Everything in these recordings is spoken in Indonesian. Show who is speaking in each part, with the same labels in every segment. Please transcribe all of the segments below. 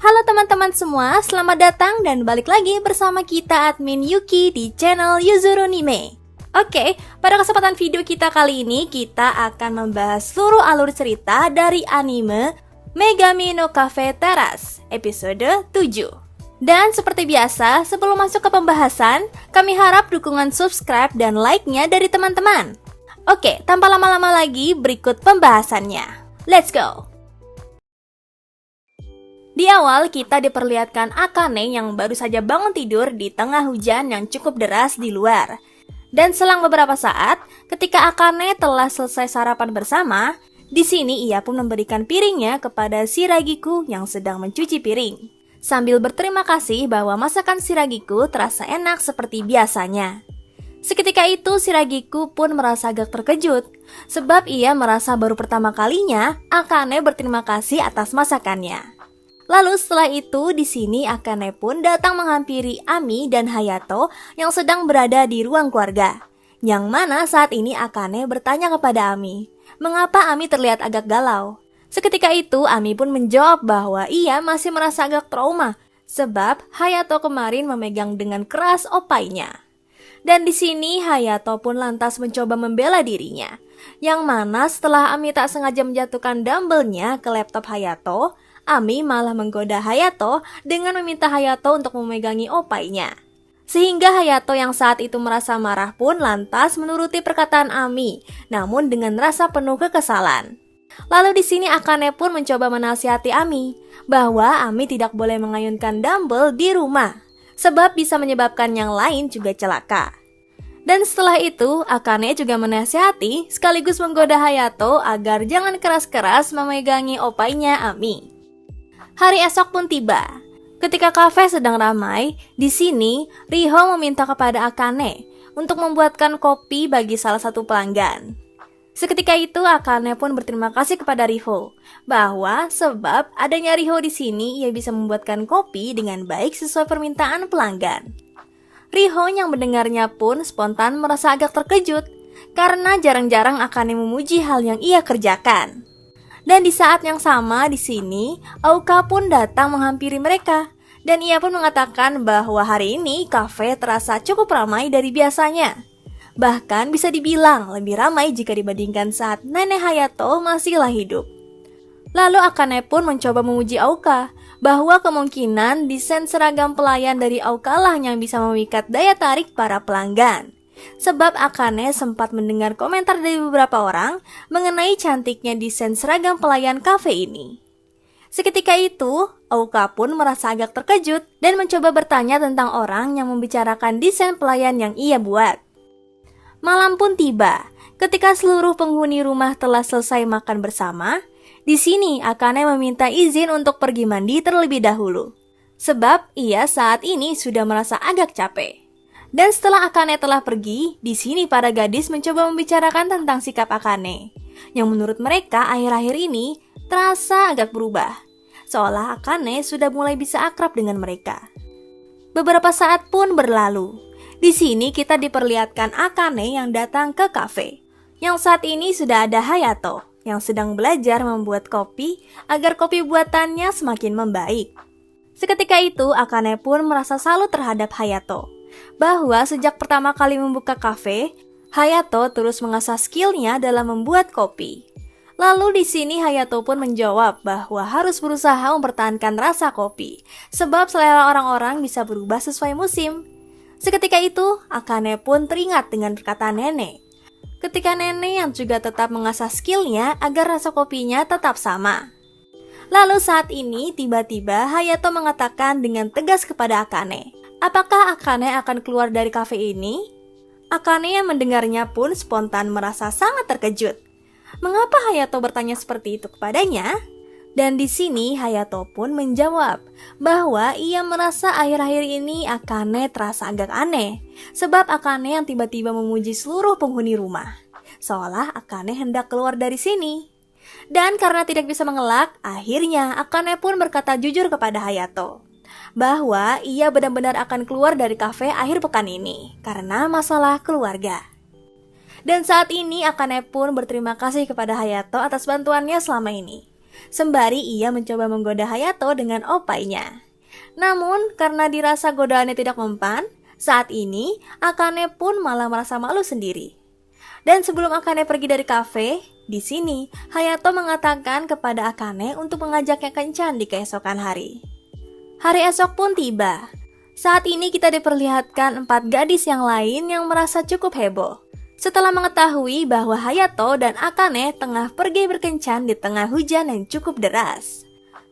Speaker 1: Halo teman-teman semua, selamat datang dan balik lagi bersama kita admin Yuki di channel Yuzuru Anime. Oke, pada kesempatan video kita kali ini kita akan membahas seluruh alur cerita dari anime Megami no Cafe Terrace episode 7. Dan seperti biasa, sebelum masuk ke pembahasan, kami harap dukungan subscribe dan like-nya dari teman-teman. Oke, tanpa lama-lama lagi, berikut pembahasannya. Let's go! Di awal kita diperlihatkan Akane yang baru saja bangun tidur di tengah hujan yang cukup deras di luar. Dan selang beberapa saat, ketika Akane telah selesai sarapan bersama, di sini ia pun memberikan piringnya kepada Shiragiku yang sedang mencuci piring. Sambil berterima kasih bahwa masakan Shiragiku terasa enak seperti biasanya. Seketika itu Shiragiku pun merasa agak terkejut, sebab ia merasa baru pertama kalinya Akane berterima kasih atas masakannya. Lalu setelah itu di sini Akane pun datang menghampiri Ami dan Hayato yang sedang berada di ruang keluarga. Yang mana saat ini Akane bertanya kepada Ami, mengapa Ami terlihat agak galau? Seketika itu Ami pun menjawab bahwa ia masih merasa agak trauma sebab Hayato kemarin memegang dengan keras opainya. Dan di sini Hayato pun lantas mencoba membela dirinya. Yang mana setelah Ami tak sengaja menjatuhkan dumbbellnya ke laptop Hayato, Ami malah menggoda Hayato dengan meminta Hayato untuk memegangi opainya. Sehingga Hayato yang saat itu merasa marah pun lantas menuruti perkataan Ami, namun dengan rasa penuh kekesalan. Lalu di sini Akane pun mencoba menasihati Ami bahwa Ami tidak boleh mengayunkan dumbbell di rumah, sebab bisa menyebabkan yang lain juga celaka. Dan setelah itu Akane juga menasihati sekaligus menggoda Hayato agar jangan keras-keras memegangi opainya Ami. Hari esok pun tiba. Ketika kafe sedang ramai, di sini Riho meminta kepada Akane untuk membuatkan kopi bagi salah satu pelanggan. Seketika itu Akane pun berterima kasih kepada Riho bahwa sebab adanya Riho di sini ia bisa membuatkan kopi dengan baik sesuai permintaan pelanggan. Riho yang mendengarnya pun spontan merasa agak terkejut karena jarang-jarang Akane memuji hal yang ia kerjakan. Dan di saat yang sama di sini, Aoka pun datang menghampiri mereka. Dan ia pun mengatakan bahwa hari ini kafe terasa cukup ramai dari biasanya. Bahkan bisa dibilang lebih ramai jika dibandingkan saat Nenek Hayato masihlah hidup. Lalu Akane pun mencoba memuji Aoka bahwa kemungkinan desain seragam pelayan dari Aoka lah yang bisa memikat daya tarik para pelanggan. Sebab Akane sempat mendengar komentar dari beberapa orang mengenai cantiknya desain seragam pelayan kafe ini. Seketika itu, Aoka pun merasa agak terkejut dan mencoba bertanya tentang orang yang membicarakan desain pelayan yang ia buat. Malam pun tiba, ketika seluruh penghuni rumah telah selesai makan bersama. Di sini Akane meminta izin untuk pergi mandi terlebih dahulu, sebab ia saat ini sudah merasa agak capek. Dan setelah Akane telah pergi, di sini para gadis mencoba membicarakan tentang sikap Akane, yang menurut mereka akhir-akhir ini terasa agak berubah, seolah Akane sudah mulai bisa akrab dengan mereka. Beberapa saat pun berlalu. Di sini kita diperlihatkan Akane yang datang ke kafe, yang saat ini sudah ada Hayato, yang sedang belajar membuat kopi agar kopi buatannya semakin membaik. Seketika itu Akane pun merasa salut terhadap Hayato, bahwa sejak pertama kali membuka kafe, Hayato terus mengasah skillnya dalam membuat kopi. Lalu di sini Hayato pun menjawab bahwa harus berusaha mempertahankan rasa kopi, sebab selera orang-orang bisa berubah sesuai musim. Seketika itu, Akane pun teringat dengan perkataan nenek. Ketika nenek yang juga tetap mengasah skillnya agar rasa kopinya tetap sama. Lalu saat ini tiba-tiba Hayato mengatakan dengan tegas kepada Akane, apakah Akane akan keluar dari kafe ini? Akane yang mendengarnya pun spontan merasa sangat terkejut. Mengapa Hayato bertanya seperti itu kepadanya? Dan di sini Hayato pun menjawab bahwa ia merasa akhir-akhir ini Akane terasa agak aneh, sebab Akane yang tiba-tiba memuji seluruh penghuni rumah, seolah Akane hendak keluar dari sini. Dan karena tidak bisa mengelak, akhirnya Akane pun berkata jujur kepada Hayato bahwa ia benar-benar akan keluar dari kafe akhir pekan ini karena masalah keluarga. Dan saat ini Akane pun berterima kasih kepada Hayato atas bantuannya selama ini. sembari ia mencoba menggoda Hayato dengan opainya. Namun, karena dirasa godaannya tidak mempan, saat ini Akane pun malah merasa malu sendiri. Dan sebelum Akane pergi dari kafe, di sini Hayato mengatakan kepada Akane untuk mengajaknya kencan di keesokan hari. Hari esok pun tiba. Saat ini kita diperlihatkan 4 gadis yang lain yang merasa cukup heboh setelah mengetahui bahwa Hayato dan Akane tengah pergi berkencan di tengah hujan yang cukup deras.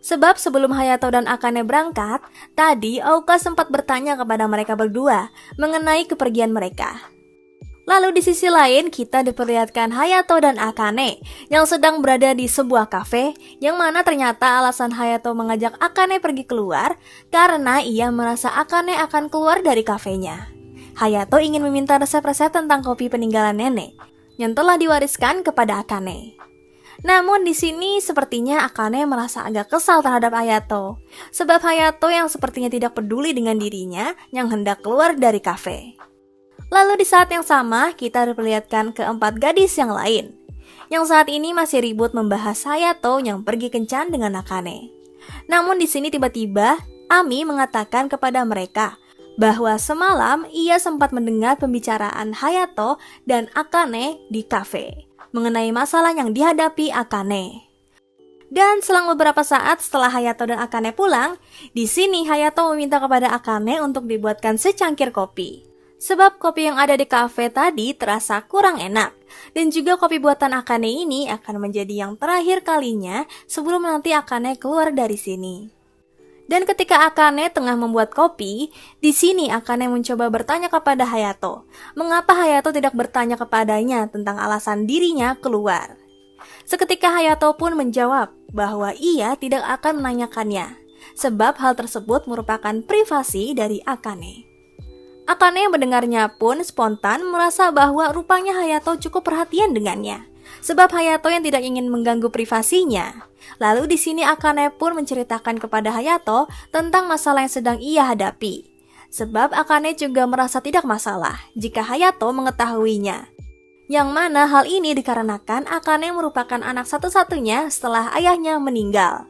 Speaker 1: Sebab sebelum Hayato dan Akane berangkat, tadi Aoka sempat bertanya kepada mereka berdua mengenai kepergian mereka. Lalu di sisi lain kita diperlihatkan Hayato dan Akane yang sedang berada di sebuah kafe, yang mana ternyata alasan Hayato mengajak Akane pergi keluar karena ia merasa Akane akan keluar dari kafenya. Hayato ingin meminta resep-resep tentang kopi peninggalan nenek yang telah diwariskan kepada Akane. Namun di sini sepertinya Akane merasa agak kesal terhadap Hayato, sebab Hayato yang sepertinya tidak peduli dengan dirinya yang hendak keluar dari kafe. Lalu di saat yang sama kita diperlihatkan keempat gadis yang lain, yang saat ini masih ribut membahas Hayato yang pergi kencan dengan Akane. Namun di sini tiba-tiba Ami mengatakan kepada mereka bahwa semalam ia sempat mendengar pembicaraan Hayato dan Akane di kafe mengenai masalah yang dihadapi Akane. Dan selang beberapa saat setelah Hayato dan Akane pulang, di sini Hayato meminta kepada Akane untuk dibuatkan secangkir kopi. Sebab kopi yang ada di kafe tadi terasa kurang enak. Dan juga kopi buatan Akane ini akan menjadi yang terakhir kalinya sebelum nanti Akane keluar dari sini. Dan ketika Akane tengah membuat kopi, di sini Akane mencoba bertanya kepada Hayato, mengapa Hayato tidak bertanya kepadanya tentang alasan dirinya keluar. Seketika Hayato pun menjawab bahwa ia tidak akan menanyakannya, sebab hal tersebut merupakan privasi dari Akane. Akane yang mendengarnya pun spontan merasa bahwa rupanya Hayato cukup perhatian dengannya, sebab Hayato yang tidak ingin mengganggu privasinya. Lalu di sini Akane pun menceritakan kepada Hayato tentang masalah yang sedang ia hadapi. Sebab Akane juga merasa tidak masalah jika Hayato mengetahuinya. Yang mana hal ini dikarenakan Akane merupakan anak satu-satunya setelah ayahnya meninggal.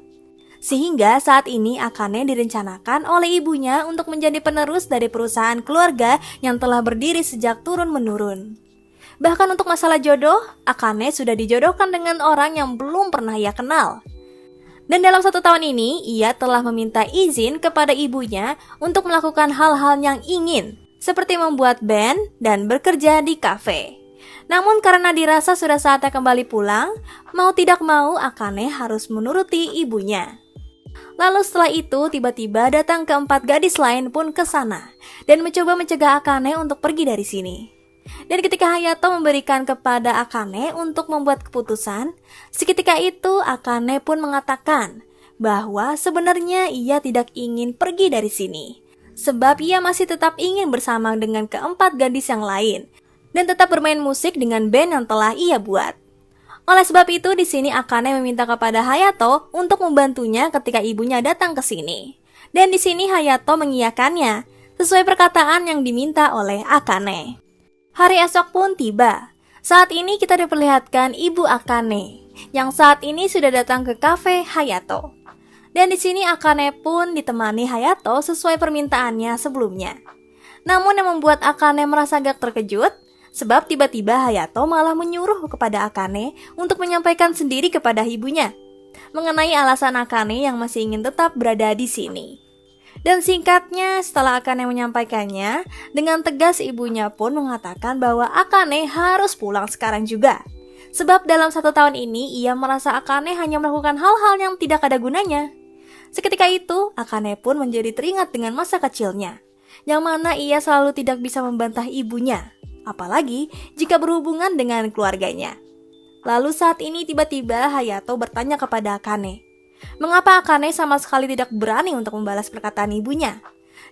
Speaker 1: Sehingga saat ini Akane direncanakan oleh ibunya untuk menjadi penerus dari perusahaan keluarga yang telah berdiri sejak turun-menurun. Bahkan untuk masalah jodoh, Akane sudah dijodohkan dengan orang yang belum pernah ia kenal. Dan dalam 1 tahun ini, ia telah meminta izin kepada ibunya untuk melakukan hal-hal yang ingin, seperti membuat band dan bekerja di kafe. Namun karena dirasa sudah saatnya kembali pulang, mau tidak mau Akane harus menuruti ibunya. Lalu setelah itu tiba-tiba datang keempat gadis lain pun ke sana dan mencoba mencegah Akane untuk pergi dari sini. Dan ketika Hayato memberikan kepada Akane untuk membuat keputusan, seketika itu Akane pun mengatakan bahwa sebenarnya ia tidak ingin pergi dari sini, sebab ia masih tetap ingin bersama dengan keempat gadis yang lain dan tetap bermain musik dengan band yang telah ia buat. Oleh sebab itu di sini Akane meminta kepada Hayato untuk membantunya ketika ibunya datang ke sini. Dan di sini Hayato mengiyakannya sesuai perkataan yang diminta oleh Akane. Hari esok pun tiba. Saat ini kita diperlihatkan ibu Akane yang saat ini sudah datang ke kafe Hayato. Dan di sini Akane pun ditemani Hayato sesuai permintaannya sebelumnya. Namun yang membuat Akane merasa agak terkejut, sebab tiba-tiba Hayato malah menyuruh kepada Akane untuk menyampaikan sendiri kepada ibunya mengenai alasan Akane yang masih ingin tetap berada di sini. Dan singkatnya, setelah Akane menyampaikannya, dengan tegas ibunya pun mengatakan bahwa Akane harus pulang sekarang juga. Sebab dalam 1 tahun ini, ia merasa Akane hanya melakukan hal-hal yang tidak ada gunanya. Seketika itu, Akane pun menjadi teringat dengan masa kecilnya, yang mana ia selalu tidak bisa membantah ibunya, apalagi jika berhubungan dengan keluarganya. Lalu saat ini tiba-tiba Hayato bertanya kepada Akane, mengapa Akane sama sekali tidak berani untuk membalas perkataan ibunya?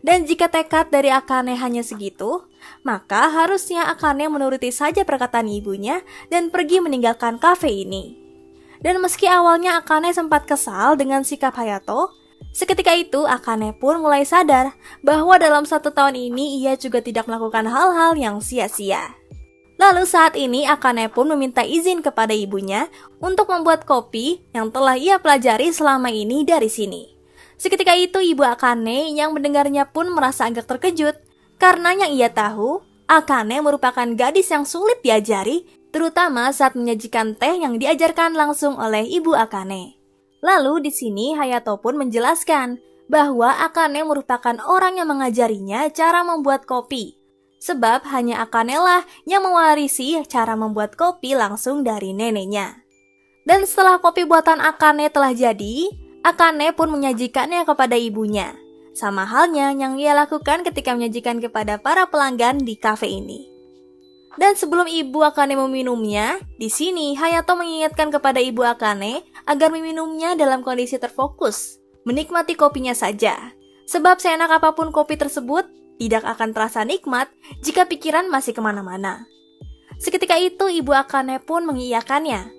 Speaker 1: Dan jika tekad dari Akane hanya segitu, maka harusnya Akane menuruti saja perkataan ibunya dan pergi meninggalkan kafe ini. Dan meski awalnya Akane sempat kesal dengan sikap Hayato, seketika itu Akane pun mulai sadar bahwa dalam 1 tahun ini ia juga tidak melakukan hal-hal yang sia-sia. Lalu saat ini Akane pun meminta izin kepada ibunya untuk membuat kopi yang telah ia pelajari selama ini dari sini. Seketika itu ibu Akane yang mendengarnya pun merasa agak terkejut karena yang ia tahu Akane merupakan gadis yang sulit diajari, terutama saat menyajikan teh yang diajarkan langsung oleh ibu Akane. Lalu di sini Hayato pun menjelaskan bahwa Akane merupakan orang yang mengajarinya cara membuat kopi. Sebab hanya Akane lah yang mewarisi cara membuat kopi langsung dari neneknya. Dan setelah kopi buatan Akane telah jadi, Akane pun menyajikannya kepada ibunya. Sama halnya yang ia lakukan ketika menyajikan kepada para pelanggan di kafe ini. Dan sebelum ibu Akane meminumnya, di sini Hayato mengingatkan kepada ibu Akane agar meminumnya dalam kondisi terfokus, menikmati kopinya saja. Sebab seenak apapun kopi tersebut, tidak akan terasa nikmat jika pikiran masih kemana-mana. Seketika itu ibu Akane pun mengiyakannya.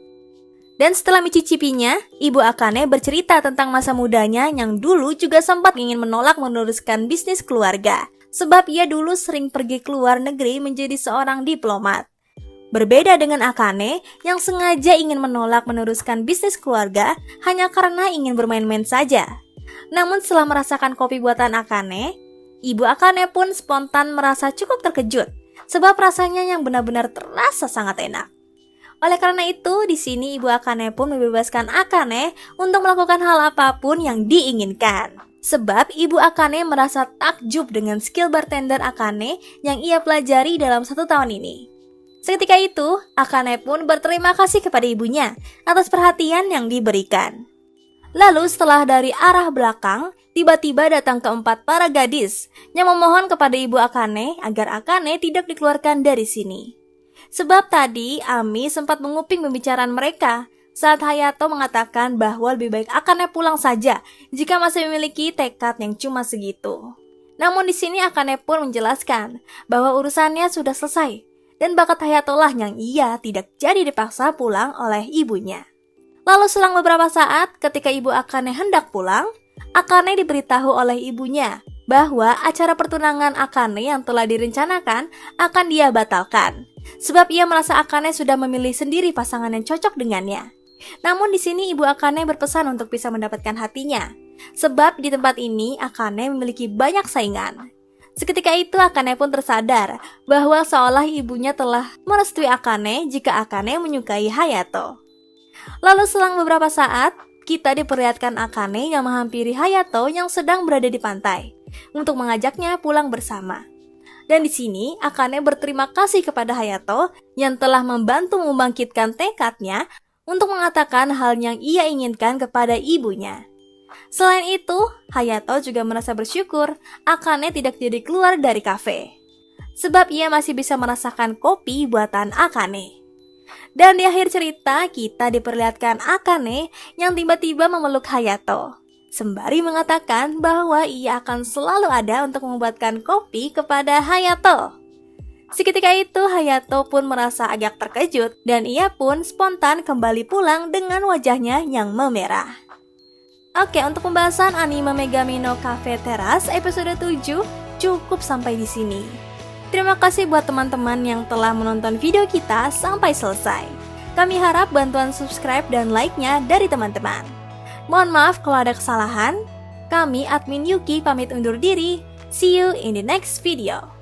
Speaker 1: Dan setelah mencicipinya, ibu Akane bercerita tentang masa mudanya yang dulu juga sempat ingin menolak meneruskan bisnis keluarga. Sebab ia dulu sering pergi ke luar negeri menjadi seorang diplomat. Berbeda dengan Akane yang sengaja ingin menolak meneruskan bisnis keluarga hanya karena ingin bermain-main saja. Namun setelah merasakan kopi buatan Akane, ibu Akane pun spontan merasa cukup terkejut, sebab rasanya yang benar-benar terasa sangat enak. Oleh karena itu, di sini ibu Akane pun membebaskan Akane untuk melakukan hal apapun yang diinginkan. Sebab ibu Akane merasa takjub dengan skill bartender Akane yang ia pelajari dalam 1 tahun ini. Seketika itu, Akane pun berterima kasih kepada ibunya atas perhatian yang diberikan. Lalu setelah dari arah belakang, tiba-tiba datang keempat para gadis yang memohon kepada ibu Akane agar Akane tidak dikeluarkan dari sini. Sebab tadi Ami sempat menguping pembicaraan mereka saat Hayato mengatakan bahwa lebih baik Akane pulang saja jika masih memiliki tekad yang cuma segitu. Namun di sini Akane pun menjelaskan bahwa urusannya sudah selesai dan bakat Hayato lah yang ia tidak jadi dipaksa pulang oleh ibunya. Lalu selang beberapa saat ketika ibu Akane hendak pulang, Akane diberitahu oleh ibunya bahwa acara pertunangan Akane yang telah direncanakan akan dia batalkan. Sebab ia merasa Akane sudah memilih sendiri pasangan yang cocok dengannya. Namun di sini ibu Akane berpesan untuk bisa mendapatkan hatinya. Sebab di tempat ini Akane memiliki banyak saingan. Seketika itu Akane pun tersadar bahwa seolah ibunya telah merestui Akane jika Akane menyukai Hayato. Lalu selang beberapa saat, kita diperlihatkan Akane yang menghampiri Hayato yang sedang berada di pantai untuk mengajaknya pulang bersama. Dan di sini Akane berterima kasih kepada Hayato yang telah membantu membangkitkan tekadnya untuk mengatakan hal yang ia inginkan kepada ibunya. Selain itu, Hayato juga merasa bersyukur Akane tidak jadi keluar dari kafe. Sebab ia masih bisa merasakan kopi buatan Akane. Dan di akhir cerita, kita diperlihatkan Akane yang tiba-tiba memeluk Hayato, sembari mengatakan bahwa ia akan selalu ada untuk membuatkan kopi kepada Hayato. Seketika itu, Hayato pun merasa agak terkejut dan ia pun spontan kembali pulang dengan wajahnya yang memerah. Oke, untuk pembahasan anime Megami no Cafe Terrace episode 7 cukup sampai di sini. Terima kasih buat teman-teman yang telah menonton video kita sampai selesai. Kami harap bantuan subscribe dan like-nya dari teman-teman. Mohon maaf kalau ada kesalahan. Kami admin Yuki pamit undur diri. See you in the next video.